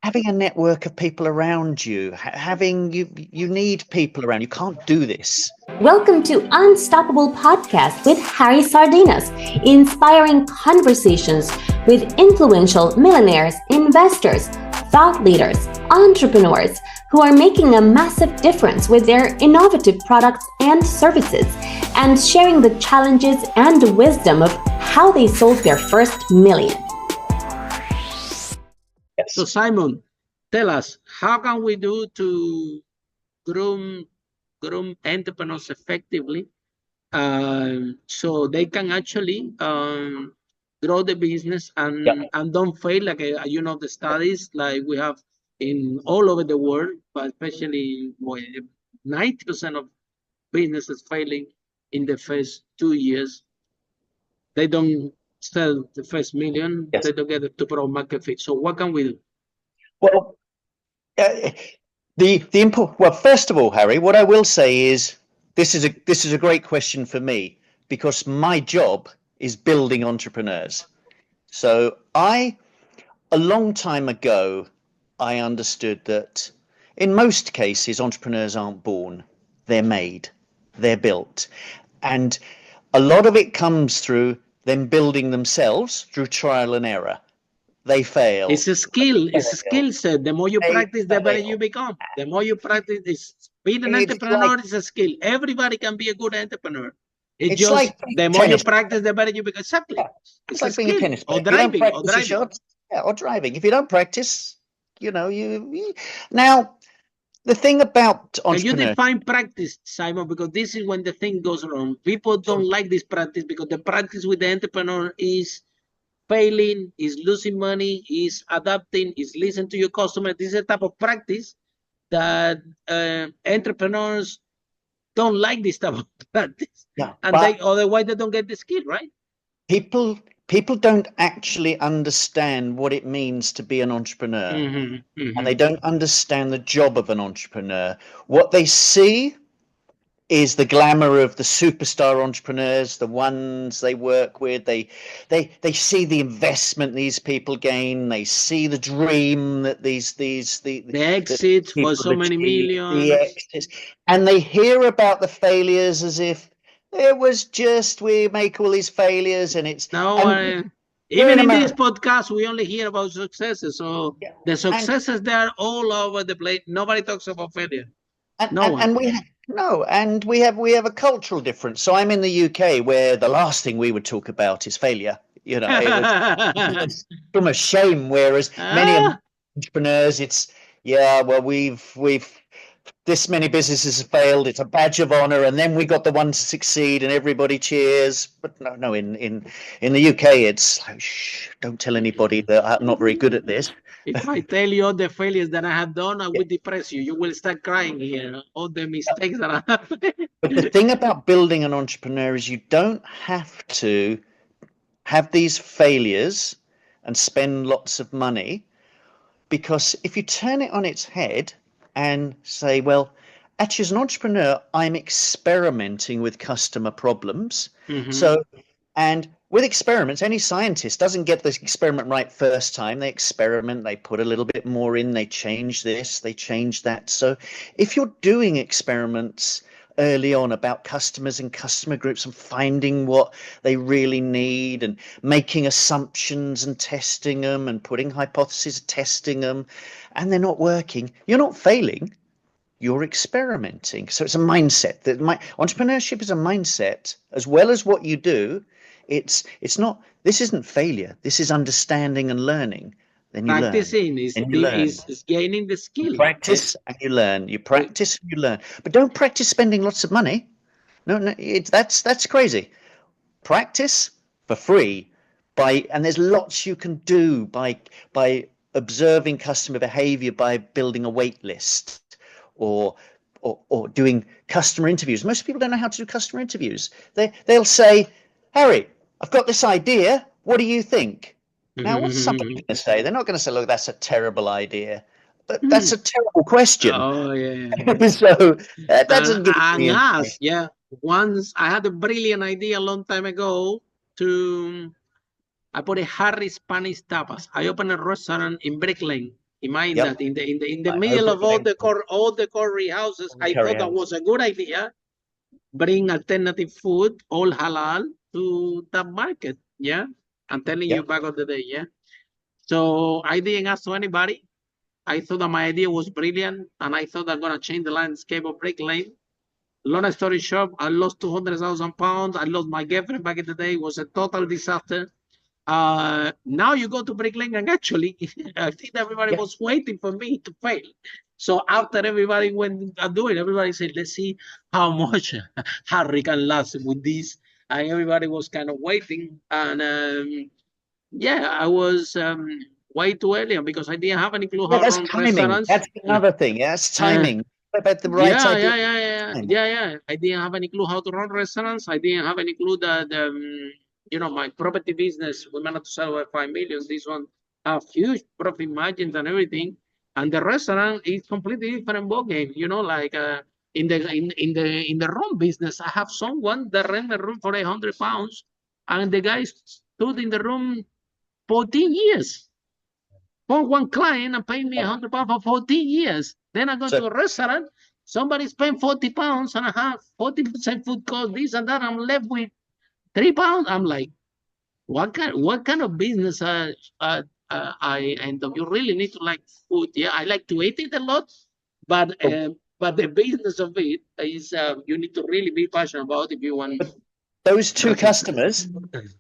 having a network of people around you, you need people around. You can't do this. Welcome to Unstoppable Podcast with Harry Sardinas, inspiring conversations with influential millionaires, investors, thought leaders, entrepreneurs who are making a massive difference with their innovative products and services, and sharing the challenges and wisdom of how they sold their first million. So Simon, tell us, how can we do to groom entrepreneurs effectively, so they can actually grow the business and don't fail, like the studies like we have in all over the world, but especially 90% of businesses failing in the first 2 years. They don't sell the first million. They don't get the product market fit. So what can we do? Well, well, first of all, Harry, what I will say is this is a great question for me, because my job is building entrepreneurs. So a long time ago, I understood that in most cases, entrepreneurs aren't born, they're made, they're built. And a lot of it comes through them building themselves through trial and error. They fail. It's a skill. It's a skill set. The more you practice, the better you become. The more you practice, being an entrepreneur is a skill. Everybody can be a good entrepreneur. It's just like the more you practice, the better you become. Exactly. Yeah. It's like being a tennis player. Or driving. Or driving. If you don't practice, you now. The thing about entrepreneurship. Can you define practice, Simon? Because this is when the thing goes wrong. People don't like this practice, because the practice with the entrepreneur is failing, is losing money, is adapting, is listening to your customer. This is a type of practice that entrepreneurs don't like, this type of practice. Yeah, and otherwise they don't get the skill, right? People don't actually understand what it means to be an entrepreneur. And they don't understand the job of an entrepreneur. What they see is the glamour of the superstar entrepreneurs, the ones they work with. They see the investment these people gain. They see the dream that the exits for so many millions. The exits, and they hear about the failures as if it was just, we make all these failures and it's even in this podcast we only hear about successes. So the successes, they're all over the place. Nobody talks about failure. And we have a cultural difference. So I'm in the UK, where the last thing we would talk about is failure. It's from a shame. Whereas many entrepreneurs, it's we've this many businesses have failed. It's a badge of honor, and then we got the one to succeed, and everybody cheers. But no, in the UK, it's like, shh, don't tell anybody that I'm not very good at this. If I tell you all the failures that I have done, I will depress you. You will start crying here. All the mistakes that I have. But the thing about building an entrepreneur is you don't have to have these failures and spend lots of money, because if you turn it on its head and say, well, actually, as an entrepreneur, I'm experimenting with customer problems. So, and with experiments, any scientist doesn't get this experiment right first time. They experiment, they put a little bit more in, they change this, they change that. So if you're doing experiments early on about customers and customer groups and finding what they really need and making assumptions and testing them and putting hypotheses, testing them, and they're not working, you're not failing, you're experimenting. So it's a mindset. Entrepreneurship is a mindset as well as what you do. It's not, this isn't failure. This is understanding and learning. Then you practicing learn. Is gaining the skill. You practice and you learn. You practice and you learn. But don't practice spending lots of money. No, that's crazy. Practice for free and there's lots you can do by observing customer behavior, by building a wait list or doing customer interviews. Most people don't know how to do customer interviews. They'll say, Harry, I've got this idea. What do you think? Now, what's somebody going to say? They're not going to say, look, that's a terrible idea. But that's a terrible question. Oh, yeah. So that doesn't give me Once I had a brilliant idea a long time ago I put a Harry Spanish tapas. I opened a restaurant in Brick Lane. Imagine Yep. that in the middle of all the curry houses, I thought that was a good idea. Bring alternative food, all halal, to the market. Yeah, I'm telling you back of the day. Yeah, so I didn't ask to anybody. I thought that my idea was brilliant, and I thought I'm gonna change the landscape of Brick Lane. Long story short, I lost 200,000 pounds. I lost my girlfriend back in the day. It was a total disaster. Now you go to Brick Lane, and actually, I think everybody was waiting for me to fail. So after everybody went and do it, everybody said, let's see how much Harry can last with this. And everybody was kind of waiting. And yeah, I was way too early because I didn't have any clue how to that's run timing. restaurants. That's another thing. Yeah, that's timing. About the right idea. Yeah. I didn't have any clue how to run restaurants. I didn't have any clue that my property business, we managed to sell over 5 million. This one have huge profit margins and everything. And the restaurant is completely different ballgame. Like in the room business, I have someone that rent the room for £800, and the guy stood in the room 14 yeas for one client and pay me £100 for 14 years. Then I go to a restaurant, somebody spent £40 and I have 40% food cost, this and that. I'm left with £3. I'm like, what kind of business I end up? You really need to like food. Yeah, I like to eat it a lot, but the business of it is you need to really be passionate about if you want. Those two customers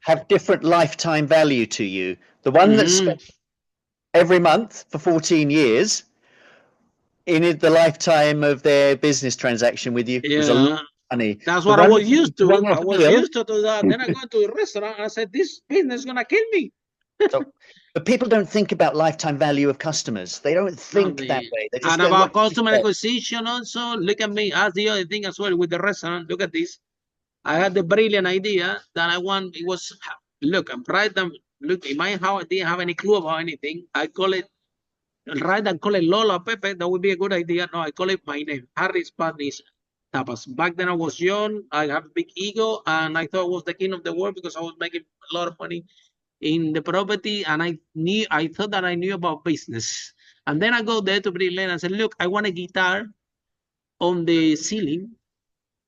have different lifetime value to you. The one that spent every month for 14 years in the lifetime of their business transaction with you was a lot of money. That's what I was used to. I was used to that. Then I go to a restaurant and I said, this business is going to kill me. But people don't think about lifetime value of customers. They don't think that way. They just and about customer acquisition also. Look at me. That's the other thing as well with the restaurant. Look at this. I had the brilliant idea that I want. It was, look, I'm right. Look, in my house, I didn't have any clue about anything. I call it, right and call it Lola Pepe. That would be a good idea. No, I call it my name, Harry Spanish Tapas. Back then I was young. I have a big ego, and I thought I was the king of the world because I was making a lot of money in the property, and I thought that I knew about business. And then I go there to Brick Lane and said, look, I want a guitar on the ceiling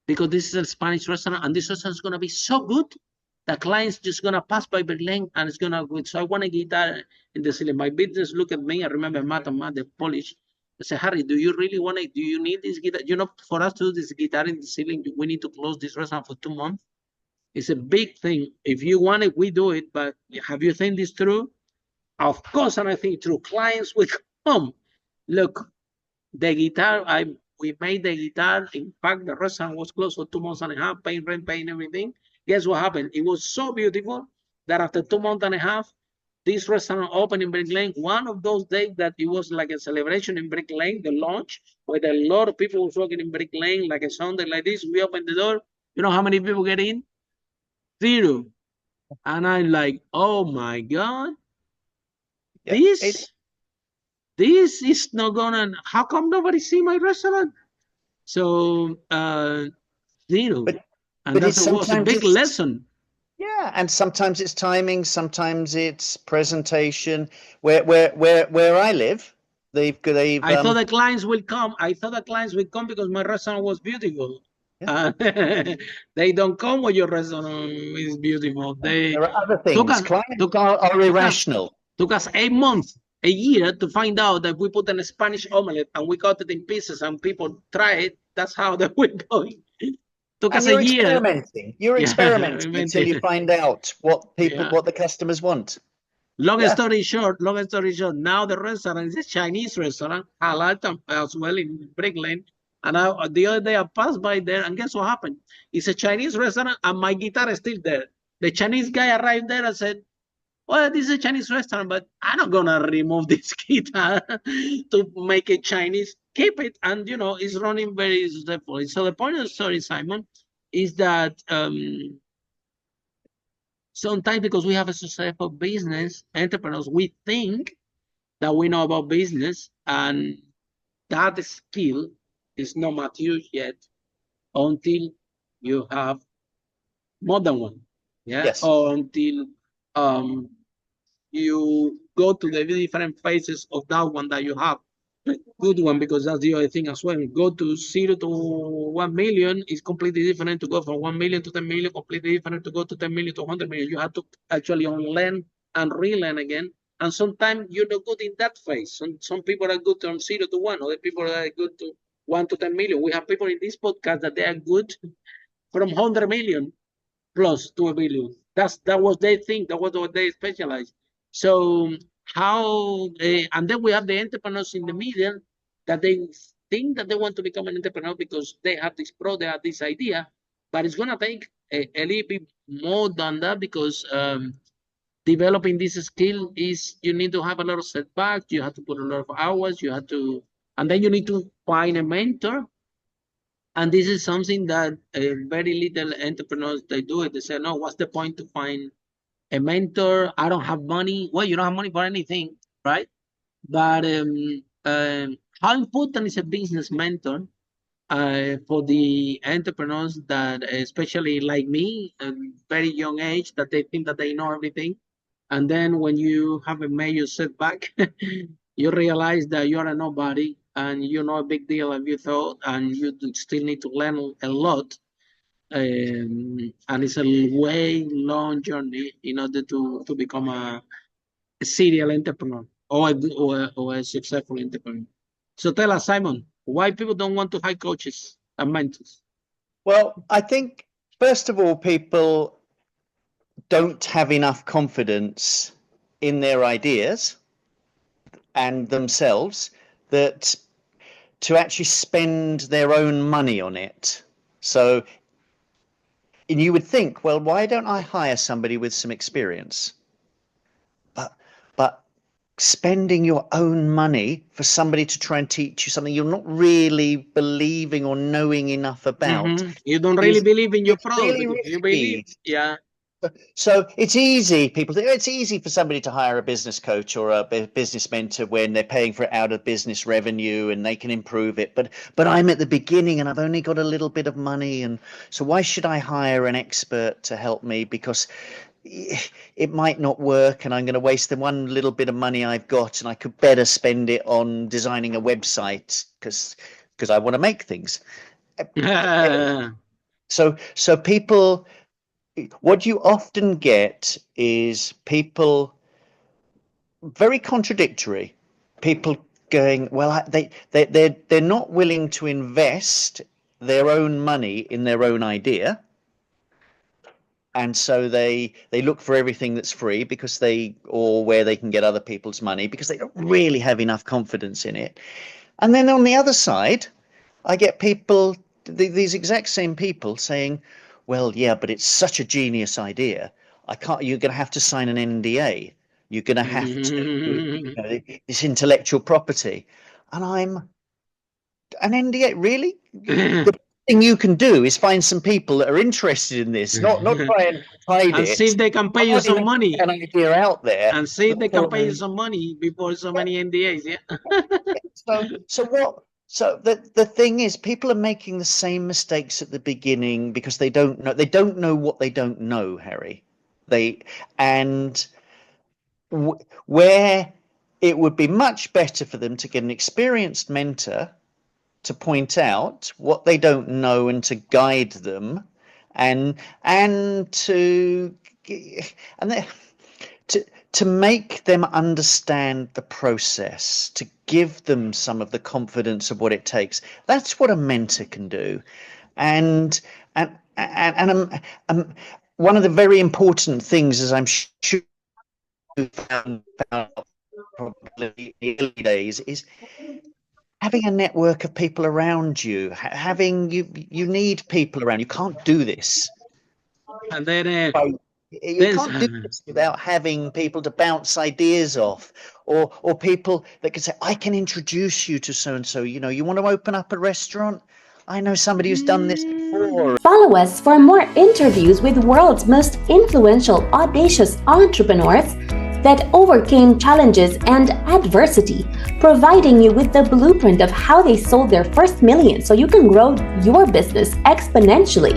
because this is a Spanish restaurant, and this restaurant is going to be so good that clients just going to pass by Brick Lane and it's going to go. So I want a guitar in the ceiling. My business look at me. I remember Matt, the Polish. I said, Harry, do you really want it? Do you need this guitar? For us to do this guitar in the ceiling, we need to close this restaurant for 2 months. It's a big thing. If you want it, we do it. But have you think this through? Of course, and I think through. Clients will come. Look, the guitar, we made the guitar. In fact, the restaurant was closed for 2 months and a half, paying rent, paying everything. Guess what happened? It was so beautiful that after 2 months and a half, this restaurant opened in Brick Lane. One of those days that it was like a celebration in Brick Lane, the launch, where a lot of people was walking in Brick Lane, like a Sunday like this. We opened the door. You know how many people get in? 0. And I'm like, oh my God, this is not gonna, how come nobody see my restaurant? So 0. And that was a big lesson. Yeah, and sometimes it's timing, sometimes it's presentation. Where I live, they've I thought the clients will come. Because my restaurant was beautiful. They don't come when your restaurant is beautiful. There are other things. Clients are irrational. Took us 8 months, a year to find out that we put in a Spanish omelette and we cut it in pieces and people try it. That's how that we're going. Took us a year. You're experimenting until you find out what the customers want. Long story short, now the restaurant is a Chinese restaurant, halal as well in Brick Lane. And the other day I passed by there, and guess what happened? It's a Chinese restaurant, and my guitar is still there. The Chinese guy arrived there and said, well, this is a Chinese restaurant, but I'm not going to remove this guitar to make it Chinese. Keep it, and, it's running very successfully. So the point of the story, Simon, is that sometimes because we have a successful business, entrepreneurs, we think that we know about business, and that skill is not mature yet until you have more than one. Yeah. Yes. Or until you go to the different phases of that one that you have. Good one, because that's the other thing as well. Go to 0 to 1 million is completely different to go from 1 million to 10 million, completely different to go to 10 million to 100 million. You have to actually unlearn and relearn again. And sometimes you're not good in that phase. Some people are good from 0 to 1, other people are good to 1 to 10 million. We have people in this podcast that they are good from 100 million plus to a billion. That was their thing. That was what they specialize. So and then we have the entrepreneurs in the middle that they think that they want to become an entrepreneur because they have they have this idea, but it's gonna take a little bit more than that, because developing this skill is, you need to have a lot of setbacks, you have to put a lot of hours, and then you need to find a mentor. And this is something that very little entrepreneurs, they do it. They say, no, what's the point to find a mentor? I don't have money. Well, you don't have money for anything, right? But how important is a business mentor for the entrepreneurs that, especially like me, at very young age, that they think that they know everything. And then when you have a major setback, you realize that you're a nobody and you're not a big deal as you thought, and you still need to learn a lot. And it's a way long journey in order to become a serial entrepreneur or a successful entrepreneur. So tell us, Simon, why people don't want to hire coaches and mentors? Well, I think, first of all, people don't have enough confidence in their ideas and themselves that to actually spend their own money on it. So, and you would think, well, why don't I hire somebody with some experience? But spending your own money for somebody to try and teach you something you're not really believing or knowing enough about. You don't really believe in your product. Really you believe, yeah. So it's easy, it's easy for somebody to hire a business coach or a business mentor when they're paying for it out of business revenue and they can improve it. But I'm at the beginning and I've only got a little bit of money. And so why should I hire an expert to help me? Because it might not work and I'm going to waste the one little bit of money I've got, and I could better spend it on designing a website because I want to make things. So people, what you often get is people very contradictory. People going, well, they're not willing to invest their own money in their own idea, and so they look for everything that's free or where they can get other people's money because they don't really have enough confidence in it. And then on the other side, I get people, these exact same people saying, well, yeah, but it's such a genius idea. You're going to have to sign an NDA. You're going to have to, this intellectual property. And I'm, an NDA, really? The thing you can do is find some people that are interested in this, not try and hide and it. see if they can pay you some money. An idea out there. And see if they can pay you some money before so many NDAs, yeah? So the thing is, people are making the same mistakes at the beginning because they don't know what they don't know, Harry. Where it would be much better for them to get an experienced mentor to point out what they don't know and to guide them and to make them understand the process, to give them some of the confidence of what it takes. That's what a mentor can do. And one of the very important things, as I'm sure you found probably in the early days, is having a network of people around you. You need people around. You can't do this. And then you can't do this without having people to bounce ideas off, or people that can say, I can introduce you to so and so. You want to open up a restaurant? I know somebody who's done this before. Follow us for more interviews with world's most influential, audacious entrepreneurs that overcame challenges and adversity, providing you with the blueprint of how they sold their first million so you can grow your business exponentially.